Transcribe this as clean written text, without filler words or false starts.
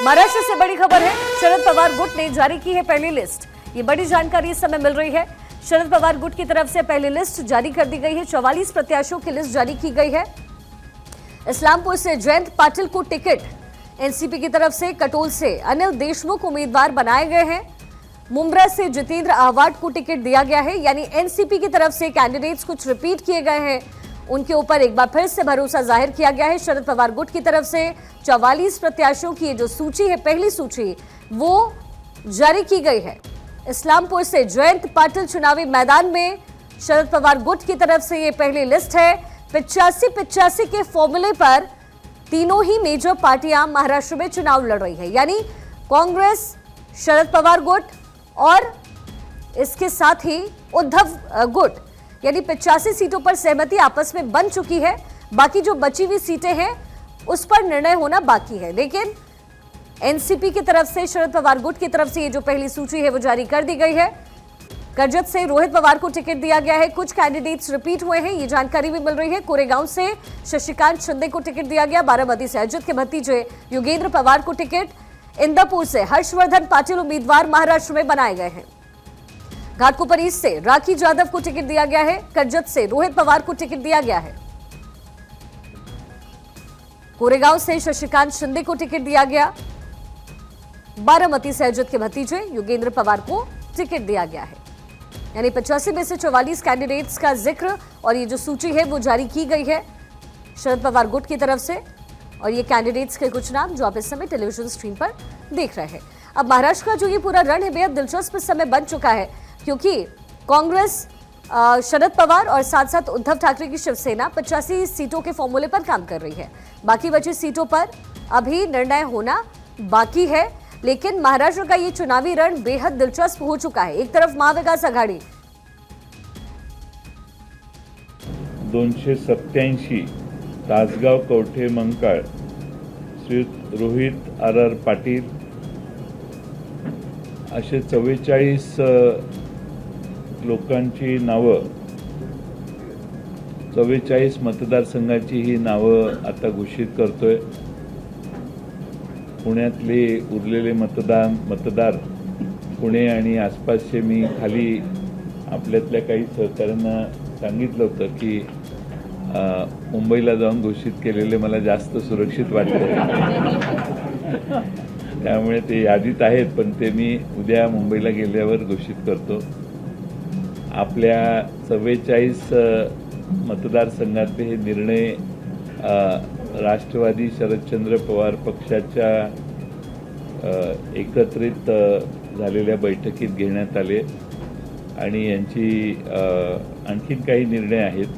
महाराष्ट्र से बड़ी खबर है। शरद पवार गुट ने जारी की है पहली लिस्ट। ये बड़ी जानकारी इस समय मिल रही है। शरद पवार गुट की तरफ से पहली लिस्ट जारी कर दी गई है। 44 प्रत्याशियों की लिस्ट जारी की गई है। इस्लामपुर से जयंत पाटिल को टिकट, एनसीपी की तरफ से कटोल से अनिल देशमुख उम्मीदवार बनाए गए हैं। मुंब्रा से जितेंद्र आहवाट को टिकट दिया गया है, यानी एनसीपी की तरफ से कैंडिडेट्स कुछ रिपीट किए गए हैं। उनके ऊपर एक बार फिर से भरोसा जाहिर किया गया है। शरद पवार गुट की तरफ से 44 प्रत्याशियों की जो सूची है, पहली सूची, वो जारी की गई है। इस्लामपुर से जयंत पाटिल चुनावी मैदान में। शरद पवार गुट की तरफ से ये पहली लिस्ट है। 85-85 के फॉर्मूले पर तीनों ही मेजर पार्टियां महाराष्ट्र में चुनाव लड़ रही है, यानी कांग्रेस, शरद पवार गुट और इसके साथ ही उद्धव गुट, यानी 85 सीटों पर सहमति आपस में बन चुकी है। बाकी जो बची हुई सीटें हैं उस पर निर्णय होना बाकी है। लेकिन एनसीपी की तरफ से, शरद पवार गुट की तरफ से ये जो पहली सूची है वो जारी कर दी गई है। करजत से रोहित पवार को टिकट दिया गया है। कुछ कैंडिडेट्स रिपीट हुए हैं, ये जानकारी भी मिल रही है। कोरेगांव से शशिकांत शिंदे को टिकट दिया गया। बारामती से अजित के भतीजे योगेंद्र पवार को टिकट। इंदापुर से हर्षवर्धन पाटिल उम्मीदवार महाराष्ट्र में बनाए गए हैं। घाटकोपर ईस्ट से राखी जाधव को टिकट दिया गया है। करजत से रोहित पवार को टिकट दिया गया है। कोरेगांव से शशिकांत शिंदे को टिकट दिया गया। बारामती से अजित के भतीजे योगेंद्र पवार को टिकट दिया गया है। यानी 85 में से 44 कैंडिडेट्स का जिक्र और ये जो सूची है वो जारी की गई है शरद पवार गुट की तरफ से। और ये कैंडिडेट्स के कुछ नाम जो आप इस समय टेलीविजन स्क्रीन पर देख रहे हैं। अब महाराष्ट्र का जो ये पूरा रण है बेहद दिलचस्प समय बन चुका है, क्योंकि कांग्रेस, शरद पवार और साथ साथ उद्धव ठाकरे की शिवसेना 85 सीटों के फॉर्मूले पर काम कर रही है। बाकी बची सीटों पर अभी निर्णय होना बाकी है। लेकिन महाराष्ट्र का ये चुनावी रण बेहद दिलचस्प हो चुका है। एक तरफ महाविकास आघाडी 287, तासगाव, कवठे मंकाळ, श्री रोहित आर पाटील असे 44 लोकांची नावं, 44 मतदारसंघाची ही नावं आता घोषित करतोय। पुण्यातले उरलेले मतदार पुणे आणि आसपासचे मी खाली आपल्यातल्या काही सहकाऱ्यांना सांगितलं होतं की मुंबईला जाऊन घोषित केलेले मला जास्त सुरक्षित वाटतं, त्यामुळे ते यादीत आहेत, पण ते मी उद्या मुंबईला गेल्यावर घोषित करतो। आपल्या 44 मतदारसंघातले हे निर्णय राष्ट्रवादी शरदचंद्र पवार पक्षाच्या एकत्रित झालेल्या बैठकीत घेण्यात आले आणि यांची आणखीन काही निर्णय आहेत।